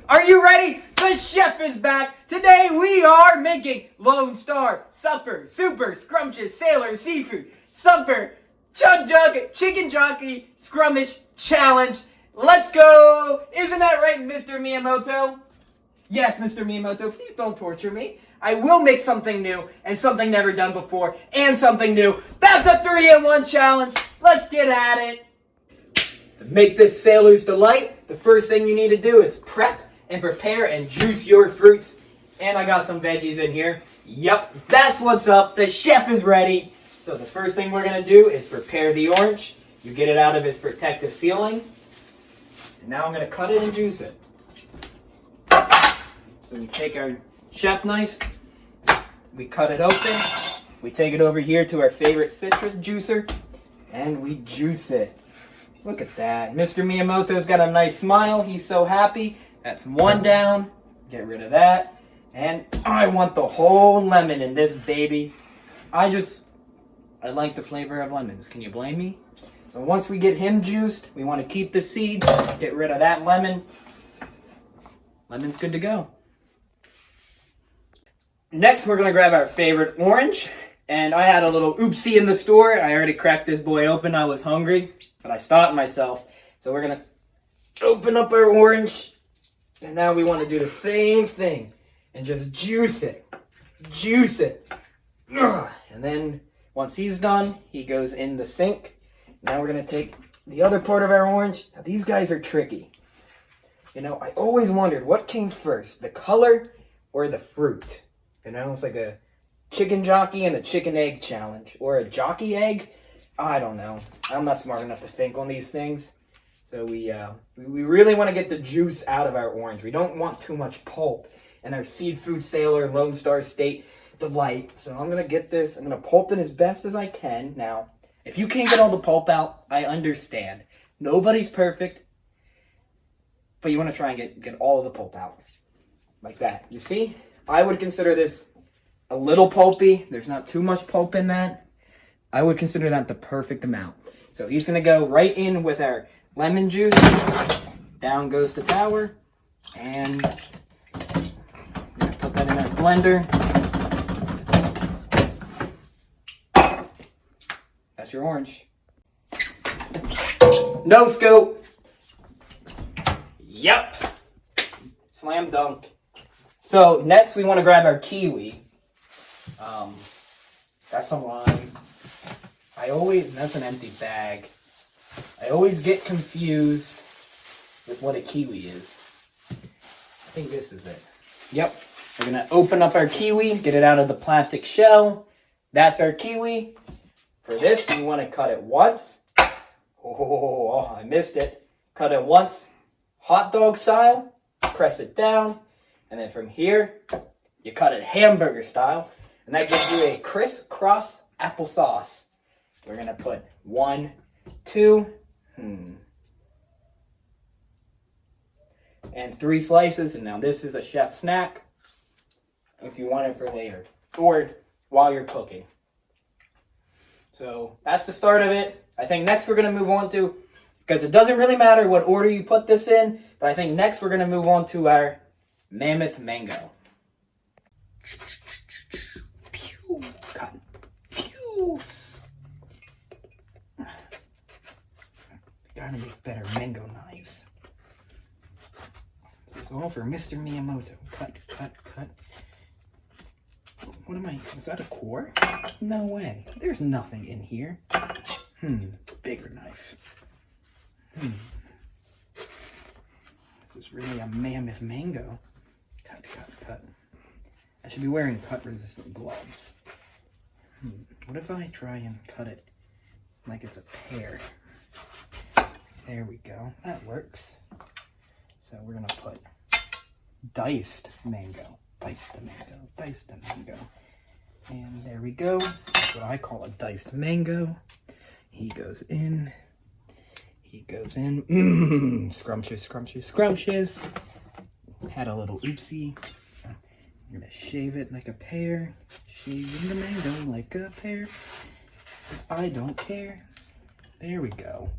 Are you ready? The chef is back. Today we are making Lone Star Supper Super Scrumptious Sailor Seafood Supper Chug Chicken Jockey Scrumish Challenge. Let's go! Isn't that right, Mr. Miyamoto? Yes, Mr. Miyamoto, please don't torture me. I will make something new, and something never done before, and something new. That's the 3-in-1 challenge. Let's get at it. To make this sailor's delight, the first thing you need to do is prep and prepare and juice your fruits. And I got some veggies in here. Yup, that's what's up. The chef is ready. So the first thing we're going to do is prepare the orange. You get it out of its protective sealing. And now I'm going to cut it and juice it. So we take our chef knife, we cut it open, we take it over here to our favorite citrus juicer, and we juice it. Look at that. Mr. Miyamoto's got a nice smile. He's so happy. That's one down. Get rid of that. And I want the whole lemon in this baby. I like the flavor of lemons. Can you blame me? So once we get him juiced, we want to keep the seeds. Get rid of that lemon. Lemon's good to go. Next, we're going to grab our favorite orange. And I had a little oopsie in the store. I already cracked this boy open. I was hungry, but I stopped myself. So we're going to open up our orange. And now we want to do the same thing. And just juice it. Juice it. And then once he's done, he goes in the sink. Now we're going to take the other part of our orange. Now these guys are tricky. You know, I always wondered what came first, the color or the fruit. You know, it's like a chicken jockey and a chicken egg challenge. Or a jockey egg. I don't know. I'm not smart enough to think on these things. So we really want to get the juice out of our orange. We don't want too much pulp in our Seafood Sailor Lone Star State delight. So I'm going to get this. I'm going to pulp it as best as I can. Now, if you can't get all the pulp out, I understand. Nobody's perfect. But you want to try and get all of the pulp out. Like that. You see? I would consider this a little pulpy. There's not too much pulp in that. I would consider that the perfect amount. So he's going to go right in with our lemon juice. Down goes the tower. And we're going to put that in our blender. That's your orange. No scope. Yep. Slam dunk. So next we want to grab our kiwi. That's some lime. That's an empty bag. I always get confused with what a kiwi is. I think this is it. Yep. We're going to open up our kiwi, get it out of the plastic shell. That's our kiwi. For this, you want to cut it once. Oh, I missed it. Cut it once, hot dog style. Press it down. And then from here, you cut it hamburger style. And that gives you a crisscross applesauce. We're going to put 1, 2, and 3 slices. And now this is a chef snack if you want it for later or while you're cooking. So that's the start of it. I think next we're going to move on to, because it doesn't really matter what order you put this in, but I think next we're going to move on to our mammoth mango. Pew, cut. Pew. Gotta make better mango knives. This is all for Mr. Miyamoto. Cut, cut, cut. What am I? Is that a core? No way. There's nothing in here. Bigger knife. This is really a mammoth mango. Cut, cut, cut. I should be wearing cut-resistant gloves. What if I try and cut it like it's a pear? There we go. That works. So we're going to put diced mango. Diced mango. Diced mango. And there we go. That's what I call a diced mango. He goes in. He goes in. Scrumptious, scrumptious, scrumptious. Had a little oopsie. I'm going to shave it like a pear. Shaving the mango like a pear. Because I don't care. There we go.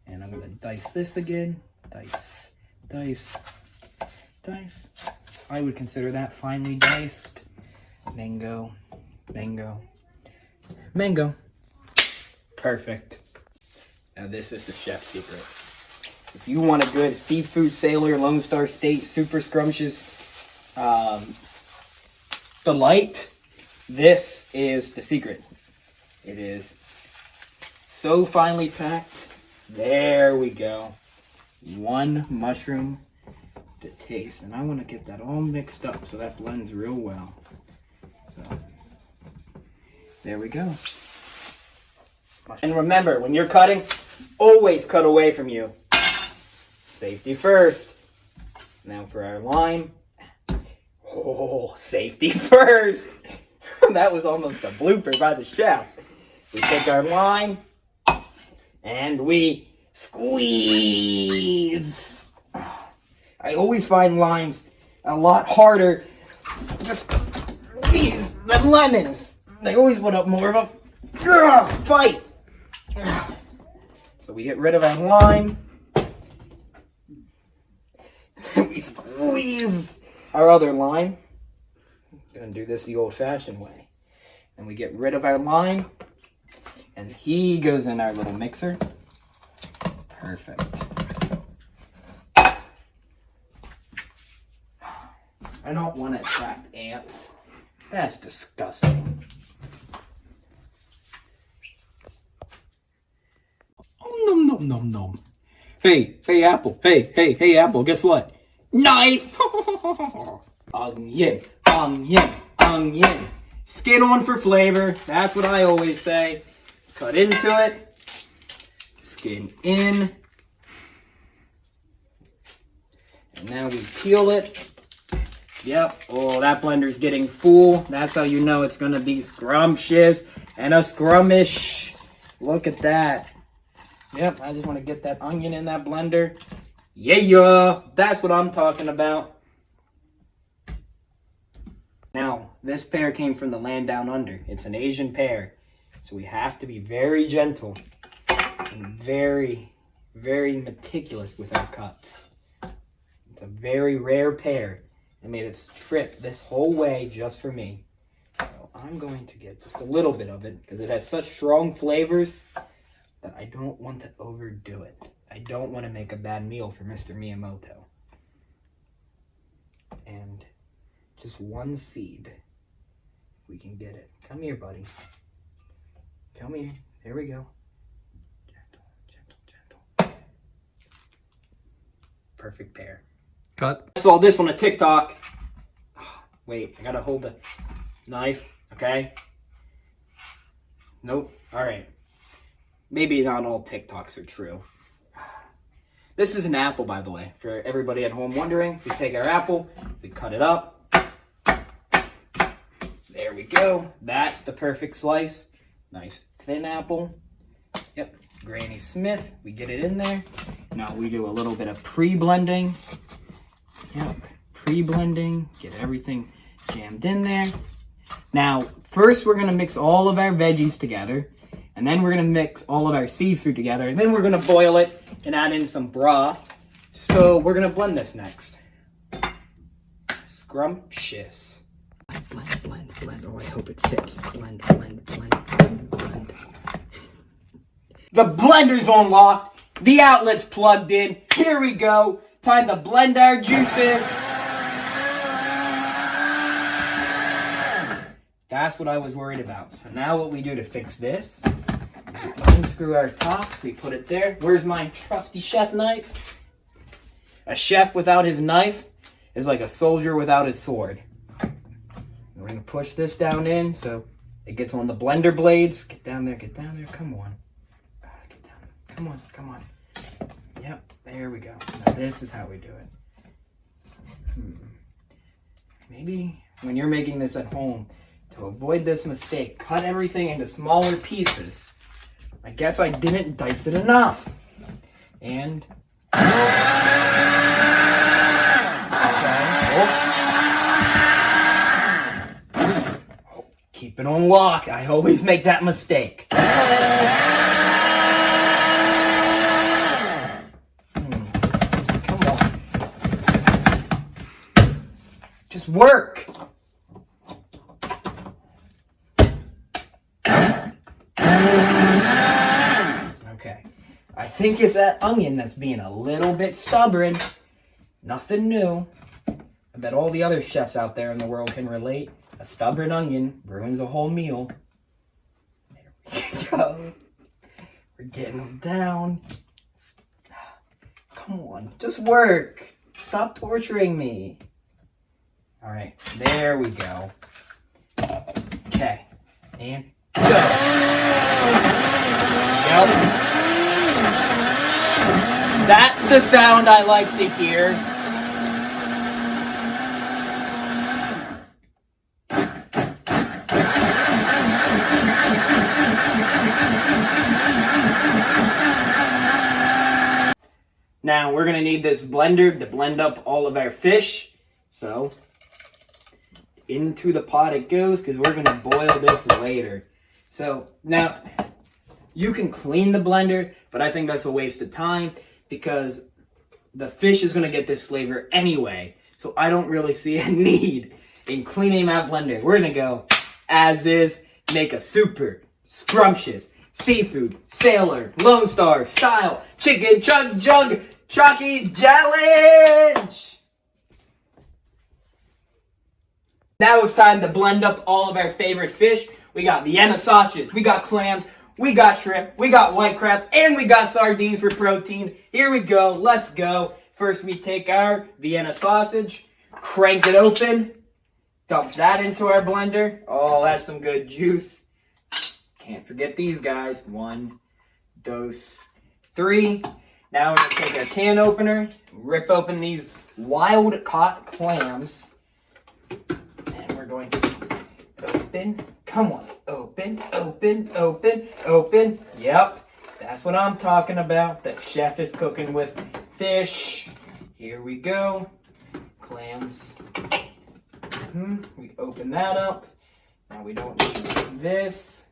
And I'm going to dice this again. Dice, Dice. Dice. I would consider that finely diced. Mango. Mango. Mango. Perfect. Now this is the chef's secret. If you want a good seafood sailor, Lone Star State, super scrumptious delight, this is the secret. It is so finely packed. There we go. One mushroom to taste. And I want to get that all mixed up so that blends real well. So, there we go. And remember, when you're cutting, always cut away from you. Safety first. Now for our lime. Oh, safety first. That was almost a blooper by the chef. We take our lime and we squeeze. I always find limes a lot harder. Just squeeze than lemons. They always put up more of a fight. So we get rid of our lime. We squeeze our other lime. I'm gonna do this the old-fashioned way. And we get rid of our lime. And he goes in our little mixer. Perfect. I don't want to attract ants. That's disgusting. Nom nom nom nom. Hey Apple. Hey Apple, guess what? Knife! Onion. Skin on for flavor. That's what I always say. Cut into it. Skin in. And now we peel it. Yep. Oh, that blender's getting full. That's how you know it's going to be scrumptious and a scrumish. Look at that. Yep, I just want to get that onion in that blender. Yeah, that's what I'm talking about. Now, this pear came from the land down under. It's an Asian pear. So we have to be very gentle and very, very meticulous with our cuts. It's a very rare pear. I made its trip this whole way just for me. So I'm going to get just a little bit of it because it has such strong flavors that I don't want to overdo it. I don't want to make a bad meal for Mr. Miyamoto. And just one seed, if we can get it. Come here, buddy. Come here. There we go. Gentle. Perfect pear. Cut. I saw this on a TikTok. Oh, wait, I gotta hold the knife, okay? Nope. All right. Maybe not all TikToks are true. This is an apple, by the way. For everybody at home wondering, we take our apple, we cut it up. There we go. That's the perfect slice. Nice thin apple. Yep. Granny Smith. We get it in there. Now we do a little bit of pre-blending. Yep. Pre-blending. Get everything jammed in there. Now, first we're going to mix all of our veggies together. And then we're going to mix all of our seafood together. And then we're going to boil it and add in some broth. So we're going to blend this next. Scrumptious. Blend. Oh, I hope it fits. Blend. The blender's on lock. The outlet's plugged in. Here we go. Time to blend our juices. That's what I was worried about. So now what we do to fix this, unscrew our top, we put it there. Where's my trusty chef knife? A chef without his knife is like a soldier without his sword. We're going to push this down in so it gets on the blender blades. Get down there, come on. Get down, come on. Yep, there we go. Now this is how we do it. Maybe when you're making this at home, to avoid this mistake, cut everything into smaller pieces. I guess I didn't dice it enough. And keep it on lock. I always make that mistake. Come on. Just work. Okay. I think it's that onion that's being a little bit stubborn. Nothing new. I bet all the other chefs out there in the world can relate. A stubborn onion ruins a whole meal. There we go. We're getting them down. Come on, just work. Stop torturing me. All right, there we go. Okay, and go. Yep. That's the sound I like to hear. Now we're gonna need this blender to blend up all of our fish. So into the pot it goes, because we're gonna boil this later. So now you can clean the blender, but I think that's a waste of time because the fish is gonna get this flavor anyway. So I don't really see a need in cleaning that blender. We're gonna go as is, make a super scrumptious seafood sailor Lone Star style chicken chug jug Jockey challenge. Now it's time to blend up all of our favorite fish. We got Vienna sausages, we got clams, we got shrimp, we got white crab, and we got sardines for protein. Here we go, let's go. First we take our Vienna sausage, crank it open, dump that into our blender. Oh, that's some good juice. Can't forget these guys. 1, 2, 3. Now we're going to take our can opener, rip open these wild caught clams, and we're going to open. Come on, open, open, open, open. Yep, that's what I'm talking about. The chef is cooking with fish. Here we go. Clams. We open that up. Now we don't need this.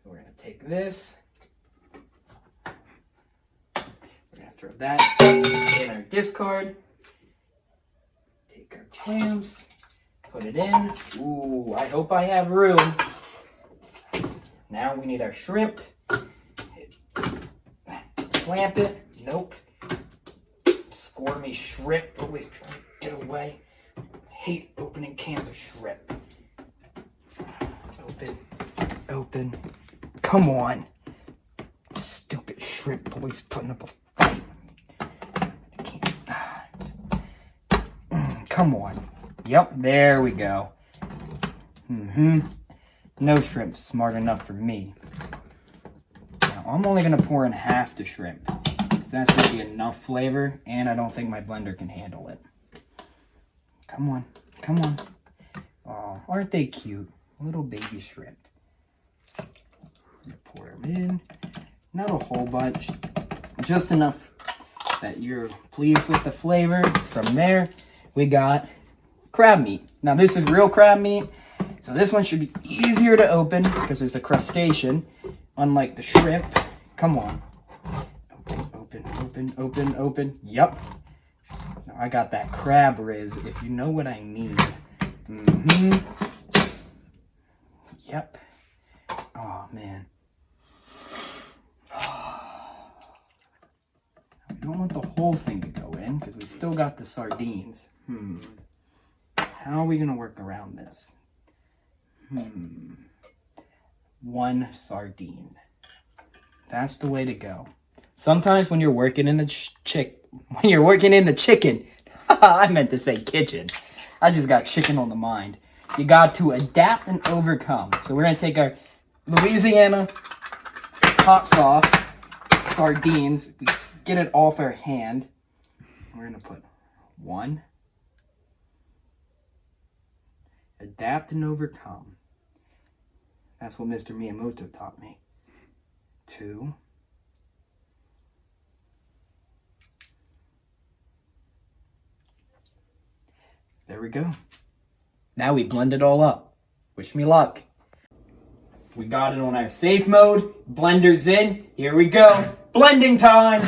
We're going to take this. Throw that in our discard. Take our clams, put it in. Ooh, I hope I have room. Now we need our shrimp. Clamp it. Nope. Squirmy shrimp. Always trying to get away. Hate opening cans of shrimp. Open. Open. Come on. Stupid shrimp always putting up a fight. Come on. Yep, there we go. No shrimp's smart enough for me. Now, I'm only going to pour in half the shrimp. That's going to be enough flavor, and I don't think my blender can handle it. Come on. Come on. Oh, aren't they cute? Little baby shrimp. Pour them in. Not a whole bunch. Just enough that you're pleased with the flavor. From there, we got crab meat. Now this is real crab meat, so this one should be easier to open because it's a crustacean, unlike the shrimp. Come on. Open, open, open, open, open. Yep. Now I got that crab riz, if you know what I mean. Yep. Oh, man. We don't want the whole thing to go in because we still got the sardines. How are we going to work around this? One sardine. That's the way to go. Sometimes when you're working in the chicken, I meant to say kitchen. I just got chicken on the mind. You got to adapt and overcome. So we're going to take our Louisiana hot sauce, sardines, we get it off our hand. We're going to put 1. Adapt and overcome. That's what Mr. Miyamoto taught me. 2. There we go. Now we blend it all up. Wish me luck. We got it on our safe mode. Blender's in. Here we go. Blending time.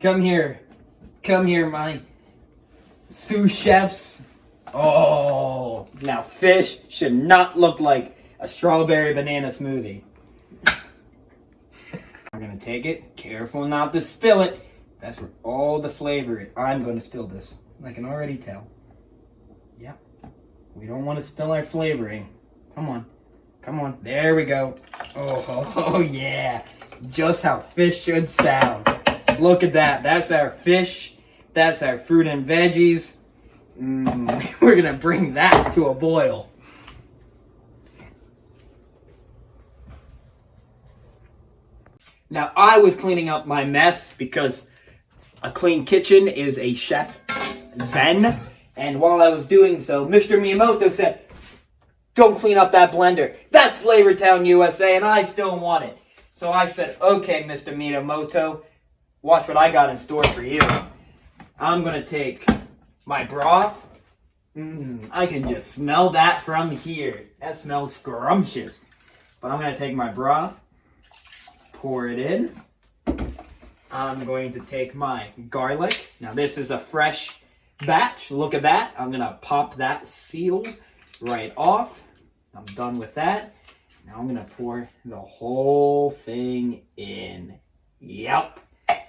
Come here. Come here, my sous chefs. Oh, now fish should not look like a strawberry banana smoothie. I'm gonna take it. Careful not to spill it. That's where all the flavor is. I'm gonna spill this. I can already tell. Yep. We don't want to spill our flavoring. Come on. Come on. There we go. Oh, yeah. Just how fish should sound. Look at that. That's our fish. That's our fruit and veggies. We're going to bring that to a boil. Now, I was cleaning up my mess because a clean kitchen is a chef's zen. And while I was doing so, Mr. Miyamoto said, "Don't clean up that blender. That's Flavortown, USA, and I still want it." So I said, "Okay, Mr. Miyamoto, watch what I got in store for you." I'm going to take my broth. I can just smell that from here. That smells scrumptious. But I'm going to take my broth, pour it in. I'm going to take my garlic. Now this is a fresh batch. Look at that. I'm going to pop that seal right off. I'm done with that. Now I'm going to pour the whole thing in. Yep.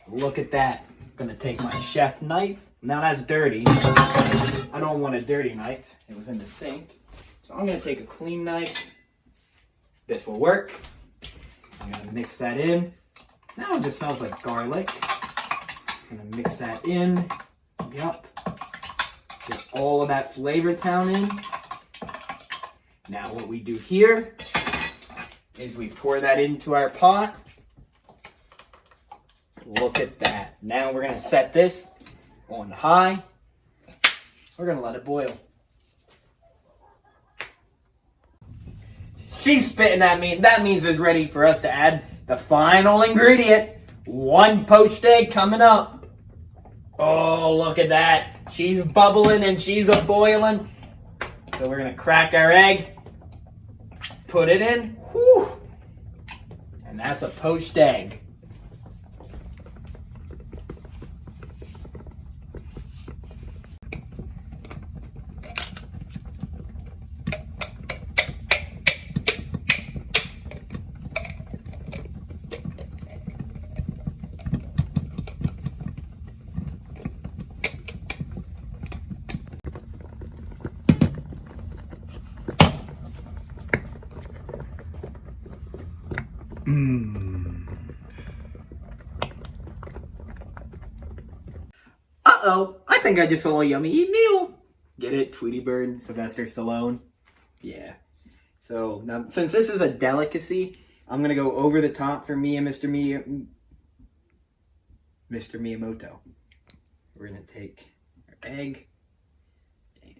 Look at that. I'm going to take my chef knife. Now that's dirty. I don't want a dirty knife. It was in the sink. So I'm going to take a clean knife. This will work. I'm going to mix that in. Now it just smells like garlic. I'm going to mix that in. Yep. Get all of that Flavortown in. Now what we do here is we pour that into our pot. Look at that. Now we're going to set this on high. We're going to let it boil. She's spitting at me. That means it's ready for us to add the final ingredient. 1 poached egg coming up. Oh, look at that. She's bubbling and she's a-boiling. So we're going to crack our egg. Put it in. Whew. And that's a poached egg. Uh-oh, I think I just saw a yummy meal. Get it? Tweety Bird, Sylvester Stallone. Yeah. So, now, since this is a delicacy, I'm going to go over the top for me and Mr. Miyamoto. We're going to take our egg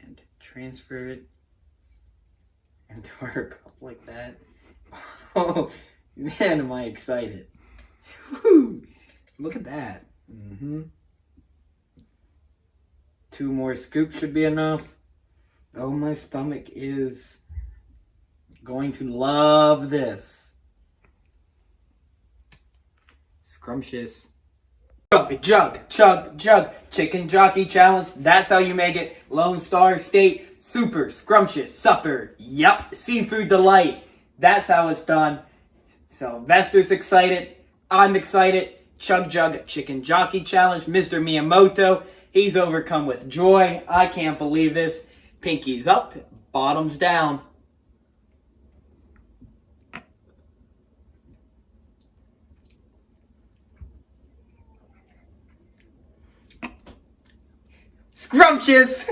and transfer it into our cup like that. Oh, man, am I excited. Woo! Look at that. 2 more scoops should be enough. Oh, my stomach is going to love this. Scrumptious. Chug, chug. Chicken Jockey Challenge. That's how you make it. Lone Star State. Super scrumptious supper. Yup. Seafood delight. That's how it's done. Sylvester's excited. I'm excited. Chug Chicken Jockey Challenge. Mr. Miyamoto. He's overcome with joy. I can't believe this. Pinkies up, bottoms down. Scrumptious!